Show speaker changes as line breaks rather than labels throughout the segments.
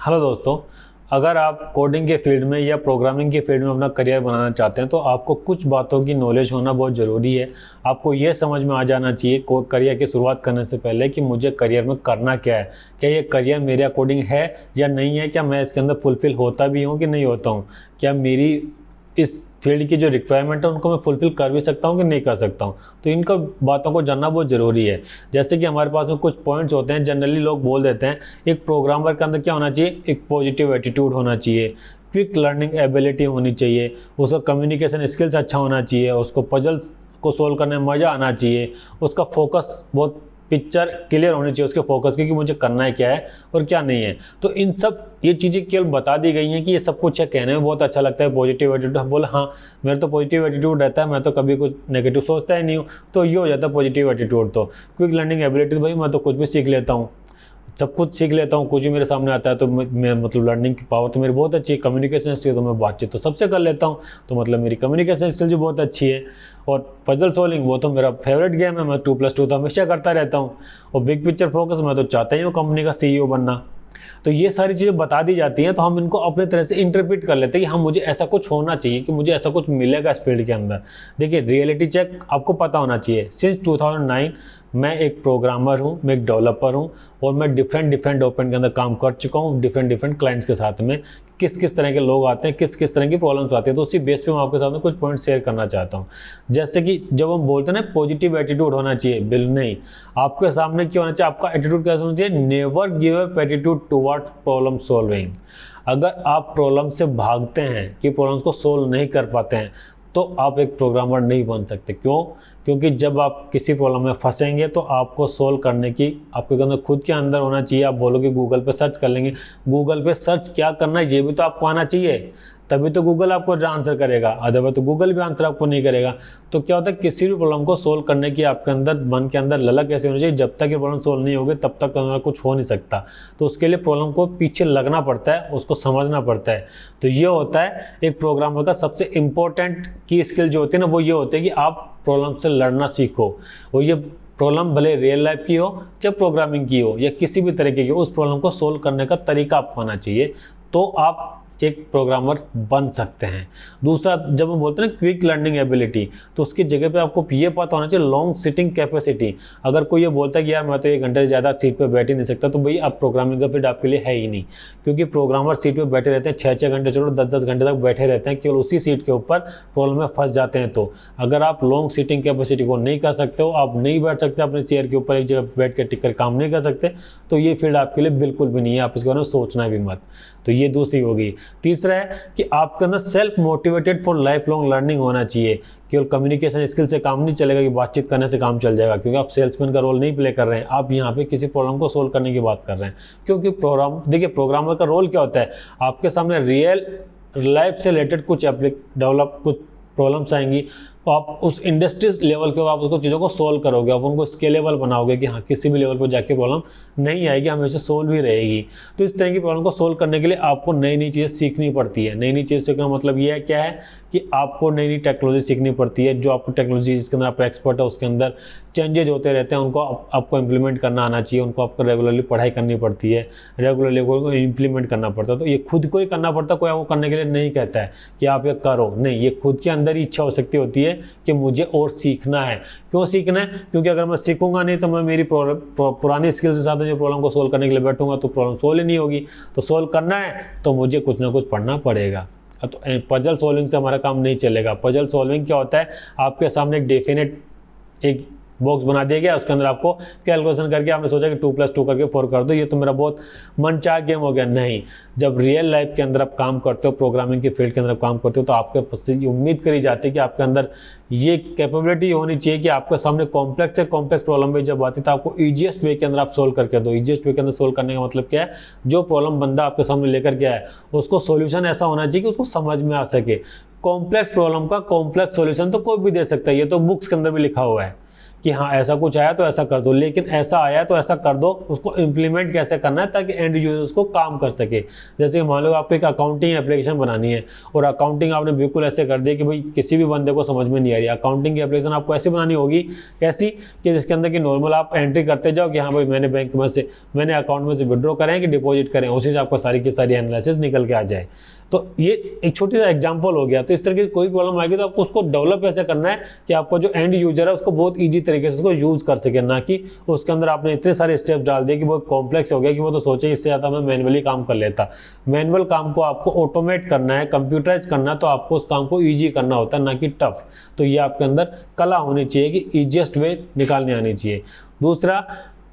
Hello दोस्तों, अगर आप कोडिंग के फील्ड में या प्रोग्रामिंग के फील्ड में अपना करियर बनाना चाहते हैं तो आपको कुछ बातों की नॉलेज होना बहुत ज़रूरी है। आपको ये समझ में आ जाना चाहिए करियर की शुरुआत करने से पहले कि मुझे करियर में करना क्या है। क्या ये करियर मेरे अकॉर्डिंग है या नहीं है, क्या मैं इसके अंदर फुलफ़िल होता भी हूँ कि नहीं होता हूँ, क्या मेरी इस फील्ड की जो रिक्वायरमेंट है उनको मैं फुलफ़िल कर भी सकता हूँ कि नहीं कर सकता हूँ। तो इनको बातों को जानना बहुत ज़रूरी है। जैसे कि हमारे पास में कुछ पॉइंट्स होते हैं, जनरली लोग बोल देते हैं एक प्रोग्रामर के अंदर क्या होना चाहिए, एक पॉजिटिव एटीट्यूड होना चाहिए, क्विक लर्निंग एबिलिटी होनी चाहिए, उसका कम्युनिकेशन स्किल्स अच्छा होना चाहिए, उसको पजल्स को सोल्व करने में मज़ा आना चाहिए, उसका फोकस बहुत पिक्चर क्लियर होनी चाहिए उसके फोकस की कि मुझे करना है क्या है और क्या नहीं है। तो इन सब ये चीज़ें केवल बता दी गई हैं कि ये सब कुछ है, कहने में बहुत अच्छा लगता है पॉजिटिव एटीट्यूड। बोला हाँ मेरा तो पॉजिटिव एटीट्यूड रहता है, मैं तो कभी कुछ नेगेटिव सोचता ही नहीं हूँ, तो ये हो जाता है पॉजिटिव एटीट्यूड। तो क्विक लर्निंग एबिलिटी, तो भाई मैं तो कुछ भी सीख लेता हूँ, सब कुछ सीख लेता हूँ, कुछ भी मेरे सामने आता है तो मैं मतलब लर्निंग की पावर तो मेरी बहुत अच्छी है। कम्युनिकेशन स्किल तो मैं बातचीत तो सबसे कर लेता हूँ, तो मतलब मेरी कम्युनिकेशन स्किल जो बहुत अच्छी है। और पजल सॉल्विंग वो तो मेरा फेवरेट गेम है, मैं 2+2 तो हमेशा करता रहता हूँ। और बिग पिक्चर फोकस, मैं तो चाहता ही हूँ कंपनी का CEO बनना। तो ये सारी चीज़ें बता दी जाती हैं तो हम इनको अपने तरह से इंटरप्रेट कर लेते हैं कि हाँ मुझे ऐसा कुछ होना चाहिए, कि मुझे ऐसा कुछ मिलेगा इस फील्ड के अंदर। देखिए रियलिटी चेक आपको पता होना चाहिए। सिंस 2009 मैं एक प्रोग्रामर हूँ, मैं एक डेवलपर हूँ और मैं डिफरेंट डॉक्यूमेंट के अंदर काम कर चुका हूँ डिफरेंट क्लाइंट्स के साथ में। किस तरह के लोग आते हैं, किस तरह की प्रॉब्लम्स आती हैं, तो उसी बेस पे मैं आपके साथ में कुछ पॉइंट शेयर करना चाहता हूँ। जैसे कि जब हम बोलते हैं ना पॉजिटिव एटीट्यूड होना चाहिए, बिल्कुल नहीं, आपके सामने क्या होना चाहिए, आपका एटीट्यूड कैसा होना चाहिए, never give up attitude towards problem solving. अगर आप प्रॉब्लम से भागते हैं कि प्रॉब्लम्स को सोल्व नहीं कर पाते हैं तो आप एक प्रोग्रामर नहीं बन सकते। क्यों? क्योंकि जब आप किसी प्रॉब्लम में फंसेंगे तो आपको सोल्व करने की आपके अंदर खुद के अंदर होना चाहिए। आप बोलोगे गूगल पे सर्च कर लेंगे, गूगल पे सर्च क्या करना है ये भी तो आपको आना चाहिए, तभी तो गूगल आपको आंसर करेगा, अदरवाइज तो गूगल भी आंसर आपको नहीं करेगा। तो क्या होता है, किसी भी प्रॉब्लम को सोल्व करने की आपके अंदर मन के अंदर ललक ऐसी होनी चाहिए, जब तक ये प्रॉब्लम सोल्व नहीं होगी तब तक कुछ हो नहीं सकता। तो उसके लिए प्रॉब्लम को पीछे लगना पड़ता है, उसको समझना पड़ता है। तो ये होता है एक प्रोग्रामर का सबसे इंपॉर्टेंट की स्किल जो होती है ना, वो ये होती है कि आप प्रॉब्लम से लड़ना सीखो। और ये प्रॉब्लम भले रियल लाइफ की हो, चाहे प्रोग्रामिंग की हो या किसी भी तरीके की, उस प्रॉब्लम को सोल्व करने का तरीका आपको आना चाहिए, तो आप एक प्रोग्रामर बन सकते हैं। दूसरा, जब हम बोलते हैं ना क्विक लर्निंग एबिलिटी, तो उसकी जगह पे आपको ये पता होना चाहिए लॉन्ग सिटिंग कैपेसिटी। अगर कोई ये बोलता है कि यार मैं तो 1 घंटे से ज़्यादा सीट पे बैठ ही नहीं सकता, तो भाई आप प्रोग्रामिंग का फील्ड आपके लिए है ही नहीं। क्योंकि प्रोग्रामर सीट पे बैठे रहते हैं 6-6 घंटे, चलो 10-10 घंटे तक बैठे रहते हैं, केवल उसी सीट के ऊपर प्रॉब्लम में फंस जाते हैं। तो अगर आप लॉन्ग सिटिंग कैपेसिटी को नहीं कर सकते हो, आप नहीं बैठ सकते अपने चेयर के ऊपर एक जगह बैठ कर टिक कर काम नहीं कर सकते, तो ये फील्ड आपके लिए बिल्कुल भी नहीं है, आप इसके बारे में सोचना भी मत। तो ये दूसरी होगी। तीसरा है कि आपके अंदर self motivated for life long learning होना चाहिए। केवल कम्युनिकेशन स्किल से काम नहीं चलेगा कि बातचीत करने से काम चल जाएगा, क्योंकि आप सेल्समैन का रोल नहीं प्ले कर रहे हैं, आप यहाँ पे किसी प्रॉब्लम को सोल्व करने की बात कर रहे हैं। क्योंकि प्रोग्रामर का रोल क्या होता है, आपके सामने रियल लाइफ से रिलेटेड कुछ कुछ प्रॉब्लम्स आएंगी, तो आप उस इंडस्ट्रीज लेवल के आप उसको चीज़ों को सोल्व करोगे, आप उनको स्केलेबल बनाओगे कि हाँ किसी भी लेवल पर जाके प्रॉब्लम नहीं आएगी, हमेशा सोल्व ही रहेगी। तो इस तरह की प्रॉब्लम को सोल्व करने के लिए आपको नई चीज़ें सीखनी पड़ती है। नई चीज़ सीखना मतलब ये है क्या है कि आपको नई टेक्नोलॉजी सीखनी पड़ती है। जो आपको टेक्नोलॉजी जिसके अंदर आप एक्सपर्ट है उसके अंदर चेंजेज होते रहते हैं, उनको आपको इम्प्लीमेंट करना आना चाहिए, उनको आपको रेगुलरली पढ़ाई करनी पड़ती है, रेगुलरली उनको इम्प्लीमेंट करना पड़ता है। तो ये खुद को ही करना पड़ता है, कोई आपको करने के लिए नहीं कहता है कि आप ये करो, नहीं, ये खुद के अंदर ही इच्छा हो सकती होती है कि मुझे और सीखना है। क्यों सीखना है? क्योंकि अगर मैं सीखूंगा नहीं तो मैं मेरी पुरानी स्किल्स के साथ जो प्रॉब्लम को सोल्व करने के लिए बैठूंगा तो प्रॉब्लम सोल्व ही नहीं होगी। तो सोल्व करना है तो मुझे कुछ ना कुछ पढ़ना पड़ेगा। तो पजल सॉल्विंग से हमारा काम नहीं चलेगा। पजल सॉल्विंग क्या होता है, आपके सामने एक डेफिनेट एक बॉक्स बना दिया गया, उसके अंदर आपको कैलकुलेशन करके आपने सोचा कि 2+2 करके 4 कर दो, ये तो मेरा बहुत मनचाहा गेम हो गया। नहीं, जब रियल लाइफ के अंदर आप काम करते हो, प्रोग्रामिंग के फील्ड के अंदर आप काम करते हो, तो आपके पास उम्मीद करी जाती है कि आपके अंदर ये कैपेबिलिटी होनी चाहिए कि आपके सामने कॉम्प्लेक्स प्रॉब्लम भी जब आती है तो आपको ईजीएस्ट वे के अंदर आप सोल्व करके दो। ईजीएस्ट वे के अंदर सोल्व करने का मतलब क्या है, जो प्रॉब्लम बंदा आपके सामने लेकर के आया उसको सोल्यूशन ऐसा होना चाहिए कि उसको समझ में आ सके। कॉम्प्लेक्स प्रॉब्लम का कॉम्प्लेक्स सोल्यूशन तो कोई भी दे सकता है, ये तो बुक्स के अंदर भी लिखा हुआ है कि हाँ ऐसा कुछ आया तो ऐसा कर दो, लेकिन ऐसा आया तो ऐसा कर दो, उसको इम्प्लीमेंट कैसे करना है ताकि एंड यूजर्स को काम कर सके। जैसे मान लो आपको एक अकाउंटिंग एप्लीकेशन बनानी है और अकाउंटिंग आपने बिल्कुल ऐसे कर दिया कि भाई किसी भी बंदे को समझ में नहीं आ रही। अकाउंटिंग की एप्लीकेशन आपको ऐसी बनानी होगी, कैसी कि जिसके अंदर कि नॉर्मल आप एंट्री करते जाओ कि हाँ भाई मैंने अकाउंट में से विड्रॉ करें कि डिपॉजिट करें, उसी से आपको सारी की सारी एनालिसिस निकल के आ जाए। तो ये एक छोटी सा एग्जांपल हो गया। तो इस तरह की कोई प्रॉब्लम आएगी तो आपको उसको डेवलप ऐसे करना है कि आपको जो एंड यूजर है उसको बहुत ईजी तरीके से उसको यूज कर सके, ना कि उसके अंदर आपने इतने सारे स्टेप्स डाल दिए कि वो कॉम्प्लेक्स हो गया कि वो तो सोचे इससे ज़्यादा मैं मैनुअली काम कर लेता। मैनुअल काम को आपको ऑटोमेट करना है, कंप्यूटराइज करना है, तो आपको उस काम को ईजी करना होता है, ना कि टफ। तो ये आपके अंदर कला होनी चाहिए कि ईजिएस्ट वे निकालने आनी चाहिए। दूसरा,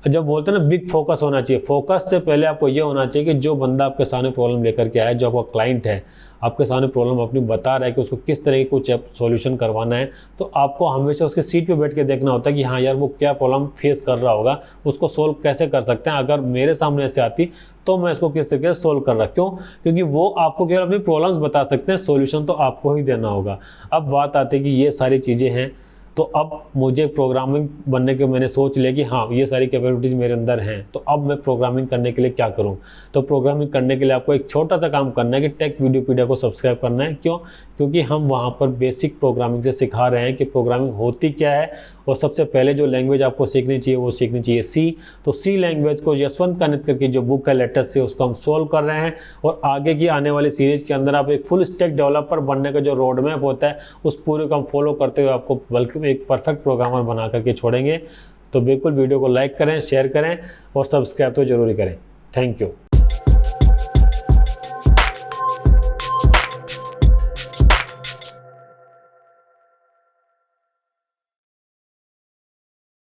जब बोलते हैं ना बिग फोकस होना चाहिए, फोकस से पहले आपको ये होना चाहिए कि जो बंदा आपके सामने प्रॉब्लम लेकर के आया, जो आपका क्लाइंट है, आपके सामने प्रॉब्लम अपनी बता रहा है कि उसको किस तरह की कुछ सॉल्यूशन करवाना है, तो आपको हमेशा उसके सीट पे बैठ के देखना होता है कि हाँ यार वो क्या प्रॉब्लम फेस कर रहा होगा, उसको सोल्व कैसे कर सकते हैं। अगर मेरे सामने ऐसे आती तो मैं इसको किस तरीके से सोल्व कर रहा। क्यों? क्योंकि वो आपको केवल अपनी प्रॉब्लम्स बता सकते हैं, सॉल्यूशन तो आपको ही देना होगा। अब बात आती है कि ये सारी चीज़ें हैं, तो अब मुझे प्रोग्रामिंग बनने के मैंने सोच लिया कि हाँ ये सारी कैपेबिलिटीज़ मेरे अंदर हैं, तो अब मैं प्रोग्रामिंग करने के लिए क्या करूँ। तो प्रोग्रामिंग करने के लिए आपको एक छोटा सा काम करना है कि टेक वीडियोपीडिया को सब्सक्राइब करना है। क्यों? क्योंकि हम वहाँ पर बेसिक प्रोग्रामिंग से सिखा रहे हैं कि प्रोग्रामिंग होती क्या है, और सबसे पहले जो लैंग्वेज आपको सीखनी चाहिए वो सीखनी चाहिए सी। तो सी लैंग्वेज को यशवंत कानितकर की जो बुक है लेटर से, उसको हम सोल्व कर रहे हैं, और आगे की आने वाली सीरीज़ के अंदर आप एक फुल स्टैक डेवलपर बनने का जो रोड मैप होता है उस पूरे को हम फॉलो करते हुए आपको बल्कि एक परफेक्ट प्रोग्रामर बना करके छोड़ेंगे। तो बिल्कुल वीडियो को लाइक करें, शेयर करें और सब्सक्राइब तो जरूरी करें। Thank you.